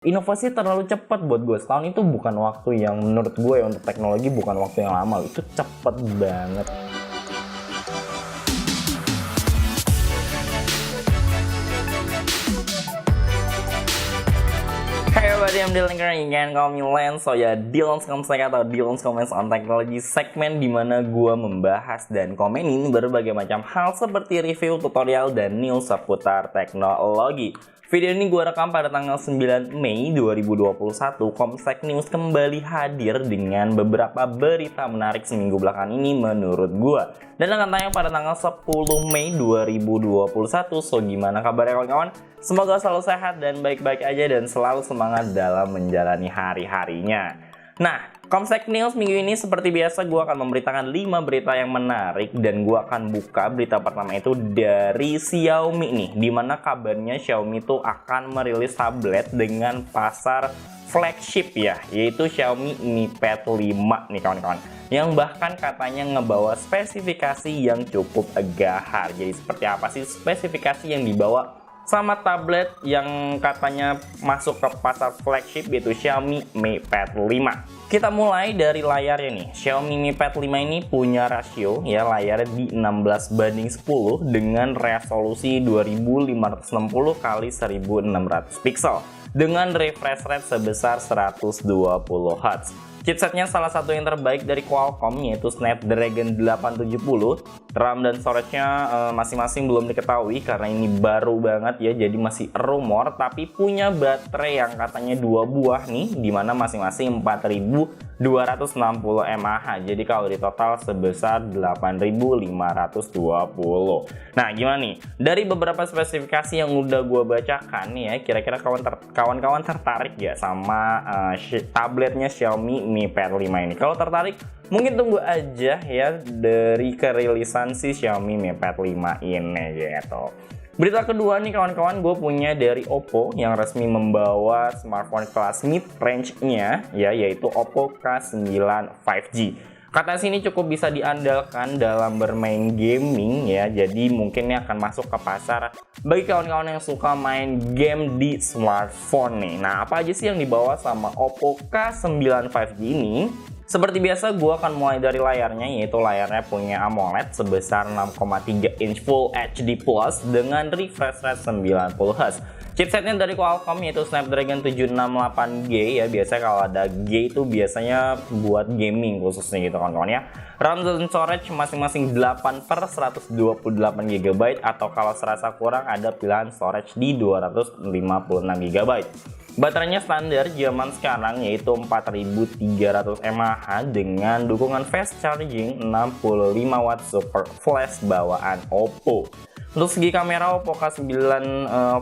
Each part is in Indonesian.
Inovasi terlalu cepat buat gue. Setahun itu bukan waktu yang menurut gue ya, untuk teknologi bukan waktu yang lama. Itu cepet banget. Hey everybody, I'm Dylan Kering again. Call me Lance. So ya, Dylan's Comments atau Dylan's Comments on Technology, segmen dimana gue membahas dan komenin berbagai macam hal seperti review, tutorial, dan news seputar teknologi. Video ini gue rekam pada tanggal 9 Mei 2021. Komsek News kembali hadir dengan beberapa berita menarik seminggu belakangan ini menurut gue. Dan akan tayang pada tanggal 10 Mei 2021. So gimana kabarnya kawan-kawan? Semoga selalu sehat dan baik-baik aja dan selalu semangat dalam menjalani hari-harinya. Nah, Komsek News minggu ini seperti biasa gue akan memberitakan 5 berita yang menarik. Dan gue akan buka berita pertama itu dari Xiaomi nih, dimana kabarnya Xiaomi itu akan merilis tablet dengan pasar flagship ya, yaitu Xiaomi Mi Pad 5 nih kawan-kawan, yang bahkan katanya ngebawa spesifikasi yang cukup gahar. Jadi seperti apa sih spesifikasi yang dibawa sama tablet yang katanya masuk ke pasar flagship, yaitu Xiaomi Mi Pad 5. Kita mulai dari layarnya nih. Xiaomi Mi Pad 5 ini punya rasio ya layarnya di 16:10 dengan resolusi 2560 x 1600 pixel dengan refresh rate sebesar 120 Hz. Chipsetnya salah satu yang terbaik dari Qualcomm, yaitu Snapdragon 870. RAM dan storage-nya masing-masing belum diketahui karena ini baru banget ya, jadi masih rumor. Tapi punya baterai yang katanya 2 buah nih, dimana masing-masing 4260 mAh. Jadi kalau di total sebesar 8520. Nah gimana nih? Dari beberapa spesifikasi yang udah gue bacakan nih ya, kira-kira kawan-kawan tertarik ya sama tabletnya Xiaomi Mi Pad 5 ini? Kalau tertarik, mungkin tunggu aja ya dari kerilisan si Xiaomi Mi Pad 5 ini gitu. Berita kedua nih kawan-kawan, gue punya dari Oppo yang resmi membawa smartphone kelas mid range-nya ya, yaitu Oppo K9 5G. Kata sini cukup bisa diandalkan dalam bermain gaming ya, jadi mungkin ini akan masuk ke pasar bagi kawan-kawan yang suka main game di smartphone nih. Nah, apa aja sih yang dibawa sama Oppo K9 5G ini? Seperti biasa, gue akan mulai dari layarnya, yaitu layarnya punya AMOLED sebesar 6,3 inch Full HD Plus dengan refresh rate 90 Hz. Chipsetnya dari Qualcomm, yaitu Snapdragon 768G ya. Biasanya kalau ada G itu biasanya buat gaming khususnya gitu kawan-kawan ya. RAM dan storage masing-masing 8/128 GB, atau kalau serasa kurang ada pilihan storage di 256 GB. Baterainya standar zaman sekarang yaitu 4300 mAh dengan dukungan fast charging 65 watt super flash bawaan Oppo. Untuk segi kamera, Oppo K9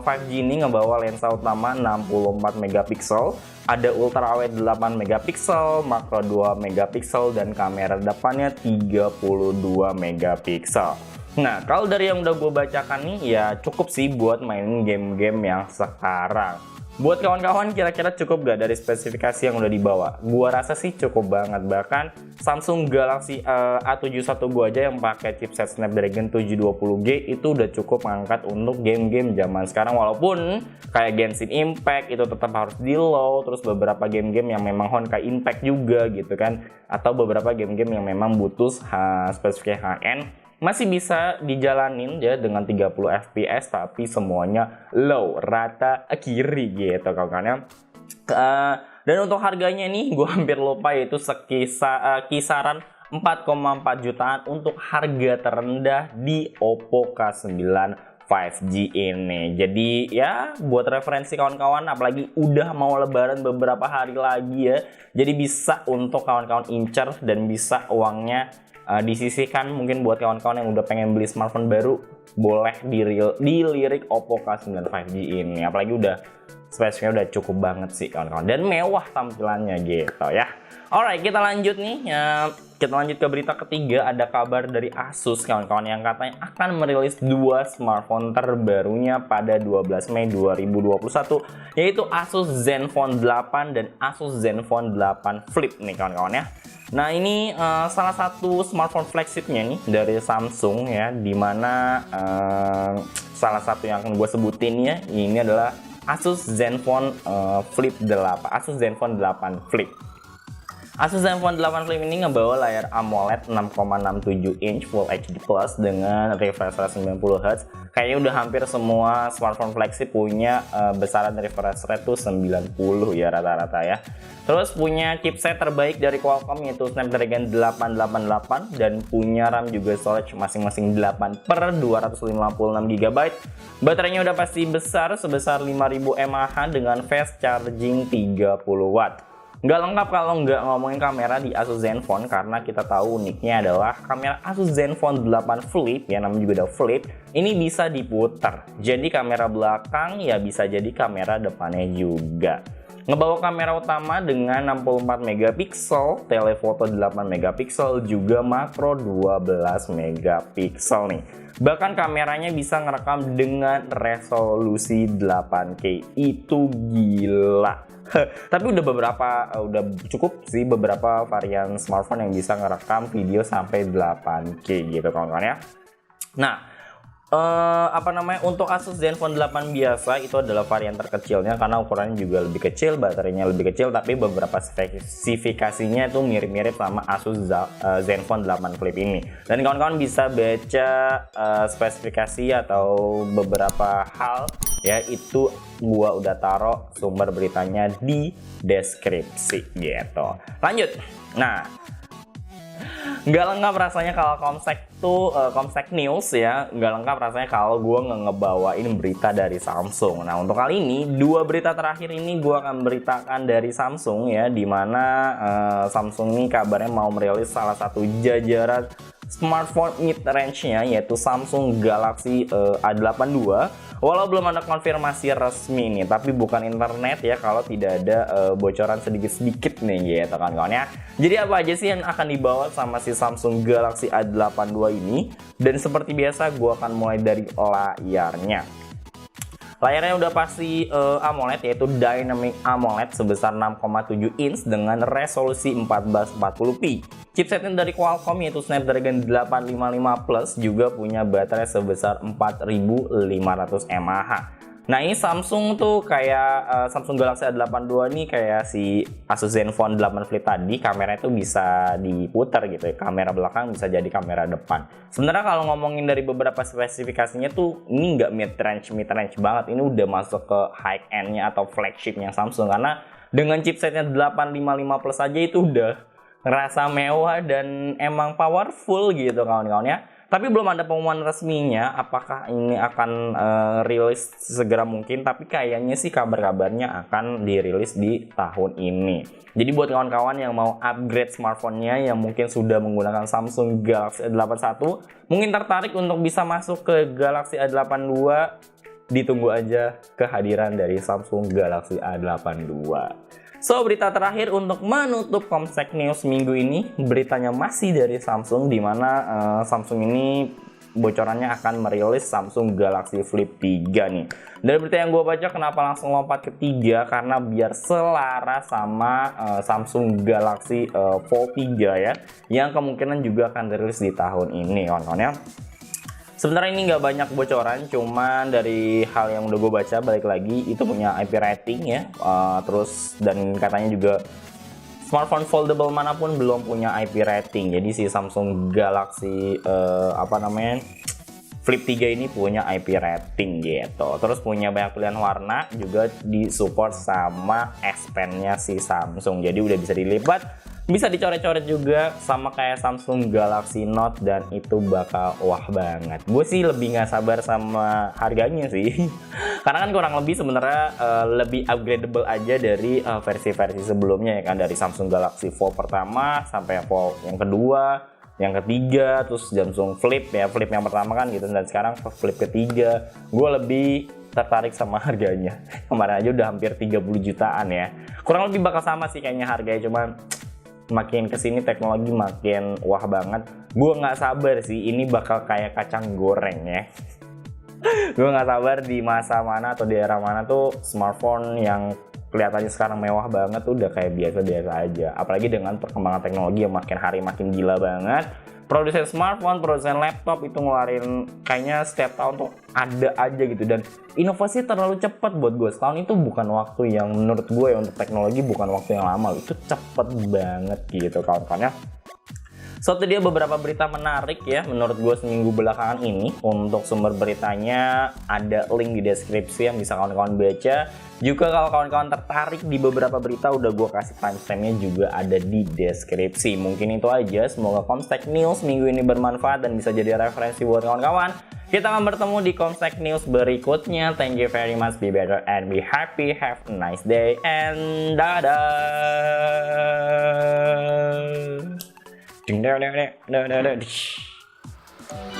5G ini ngebawa lensa utama 64 megapiksel, ada ultrawide 8 megapiksel, makro 2 megapiksel, dan kamera depannya 32 megapiksel. Nah, kalau dari yang udah gue bacakan nih ya cukup sih buat mainin game-game yang sekarang. Buat kawan-kawan, kira-kira cukup gak dari spesifikasi yang udah dibawa? Gua rasa sih cukup banget. Bahkan Samsung Galaxy A71 gua aja yang pakai chipset Snapdragon 720G itu udah cukup mengangkat untuk game-game zaman sekarang. Walaupun kayak Genshin Impact itu tetap harus di low, terus beberapa game-game yang memang Honkai Impact juga gitu kan, atau beberapa game-game yang memang butuh spesifikasi high-end masih bisa dijalanin ya dengan 30 fps, tapi semuanya low, rata kiri gitu kawan-kawan. Dan untuk harganya nih gue hampir lupa, yaitu kisaran 4,4 jutaan untuk harga terendah di Oppo K9 5G ini. Jadi ya buat referensi kawan-kawan, apalagi udah mau lebaran beberapa hari lagi ya, jadi bisa untuk kawan-kawan incer dan bisa uangnya disisihkan. Mungkin buat kawan-kawan yang udah pengen beli smartphone baru, boleh dilirik Oppo K9 5G ini. Apalagi udah spesifikasinya udah cukup banget sih kawan-kawan, dan mewah tampilannya gitu ya. Alright, kita lanjut nih. Kita lanjut ke berita ketiga. Ada kabar dari Asus kawan-kawan yang katanya akan merilis 2 smartphone terbarunya pada 12 Mei 2021, yaitu Asus Zenfone 8 dan Asus Zenfone 8 Flip nih kawan-kawan ya. Nah ini salah satu smartphone flagshipnya nih dari Samsung ya, dimana salah satu yang akan gue sebutin ya ini adalah Asus Zenfone Flip 8, Asus Zenfone 8 Flip. Asus Zenfone 8 Flip ini ngebawa layar AMOLED 6,67 inch Full HD Plus dengan refresh rate 90Hz. Kayaknya udah hampir semua smartphone flagship punya besaran refresh rate tuh 90 ya rata-rata ya. Terus punya chipset terbaik dari Qualcomm yaitu Snapdragon 888 dan punya RAM juga storage masing-masing 8 per 256 GB. Baterainya udah pasti besar sebesar 5000 mAh dengan fast charging 30 watt. Nggak lengkap kalau nggak ngomongin kamera di Asus Zenfone, karena kita tahu uniknya adalah kamera Asus Zenfone 8 Flip, ya namanya juga udah flip, ini bisa diputar. Jadi kamera belakang ya bisa jadi kamera depannya juga. Ngebawa kamera utama dengan 64 megapiksel, telefoto 8 megapiksel, juga makro 12 megapiksel nih. Bahkan kameranya bisa ngerekam dengan resolusi 8K. Itu gila. Tapi udah cukup sih beberapa varian smartphone yang bisa ngerekam video sampai 8K gitu kawan-kawan ya. Nah, untuk Asus Zenfone 8 biasa itu adalah varian terkecilnya karena ukurannya juga lebih kecil, baterainya lebih kecil, tapi beberapa spesifikasinya itu mirip-mirip sama Asus Zenfone 8 Flip ini. Dan kawan-kawan bisa baca spesifikasi atau beberapa hal ya, itu gua udah taruh sumber beritanya di deskripsi gitu. Lanjut. Nah, nggak lengkap rasanya kalau Komsek News ya, nggak lengkap rasanya kalau gue ngebawain berita dari Samsung. Nah, untuk kali ini dua berita terakhir ini gue akan beritakan dari Samsung ya, dimana Samsung ini kabarnya mau merilis salah satu jajaran smartphone mid range-nya yaitu Samsung Galaxy A82. Walau belum ada konfirmasi resmi nih, tapi bukan internet ya kalau tidak ada bocoran sedikit-sedikit nih gitu kan kawan ya. Jadi apa aja sih yang akan dibawa sama si Samsung Galaxy A82 ini? Dan seperti biasa gue akan mulai dari layarnya. Layarnya udah pasti AMOLED yaitu Dynamic AMOLED sebesar 6,7 inch dengan resolusi 1440p. Chipsetnya dari Qualcomm yaitu Snapdragon 855 Plus, juga punya baterai sebesar 4500 mAh. Nah, ini Samsung tuh kayak Samsung Galaxy A82 ini kayak si Asus Zenfone 8 Flip tadi, kameranya tuh bisa diputar gitu ya. Kamera belakang bisa jadi kamera depan. Sebenarnya kalau ngomongin dari beberapa spesifikasinya tuh ini nggak mid range banget. Ini udah masuk ke high end-nya atau flagship-nya Samsung, karena dengan chipsetnya 855 Plus aja itu udah ngerasa mewah dan emang powerful gitu kawan-kawan ya. Tapi belum ada pengumuman resminya apakah ini akan rilis segera mungkin, tapi kayaknya sih kabar-kabarnya akan dirilis di tahun ini. Jadi buat kawan-kawan yang mau upgrade smartphone-nya yang mungkin sudah menggunakan Samsung Galaxy A81, mungkin tertarik untuk bisa masuk ke Galaxy A82, ditunggu aja kehadiran dari Samsung Galaxy A82. So, berita terakhir untuk menutup Komsek News minggu ini, beritanya masih dari Samsung, di mana Samsung ini bocorannya akan merilis Samsung Galaxy Flip 3 nih. Dari berita yang gue baca, kenapa langsung lompat ke 3? Karena biar selaras sama Samsung Galaxy Fold 3 ya, yang kemungkinan juga akan dirilis di tahun ini kawan-kawan ya. Sebenarnya ini nggak banyak bocoran, cuman dari hal yang udah gue baca, balik lagi itu punya IP rating ya, terus dan katanya juga smartphone foldable manapun belum punya IP rating. Jadi si Samsung Galaxy Flip 3 ini punya IP rating gitu. Terus punya banyak pilihan warna, juga disupport sama S Pen-nya si Samsung. Jadi udah bisa dilipat, bisa dicoret-coret juga sama kayak Samsung Galaxy Note, dan itu bakal wah banget. Gue sih lebih nggak sabar sama harganya sih. Karena kan kurang lebih sebenarnya lebih upgradable aja dari versi-versi sebelumnya ya kan, dari Samsung Galaxy Fold pertama sampai Fold yang kedua, yang ketiga, terus Samsung Flip ya, Flip yang pertama kan gitu, dan sekarang Flip ketiga. Gue lebih tertarik sama harganya. Kemarin aja udah hampir 30 jutaan ya. Kurang lebih bakal sama sih kayaknya harganya, cuman makin kesini teknologi makin wah banget. Gue nggak sabar sih, ini bakal kayak kacang goreng ya. Gue nggak sabar di masa mana atau di era mana tuh smartphone yang kelihatannya sekarang mewah banget tuh udah kayak biasa-biasa aja. Apalagi dengan perkembangan teknologi yang makin hari makin gila banget. produsen smartphone, produsen laptop itu ngeluarin kayaknya setiap tahun tuh ada aja gitu, dan inovasi terlalu cepat buat gue. Setahun itu bukan waktu yang menurut gue ya, untuk teknologi bukan waktu yang lama, itu cepet banget gitu kawan-kawannya. So, itu dia beberapa berita menarik ya menurut gue seminggu belakangan ini. Untuk sumber beritanya ada link di deskripsi yang bisa kawan-kawan baca. Juga kalau kawan-kawan tertarik di beberapa berita, udah gue kasih timestampnya juga ada di deskripsi. Mungkin itu aja, semoga Komstek News minggu ini bermanfaat dan bisa jadi referensi buat kawan-kawan. Kita akan bertemu di Komstek News berikutnya. Thank you very much, be better and be happy, have a nice day, and dadah! Ding, da, da, da, da, da, da.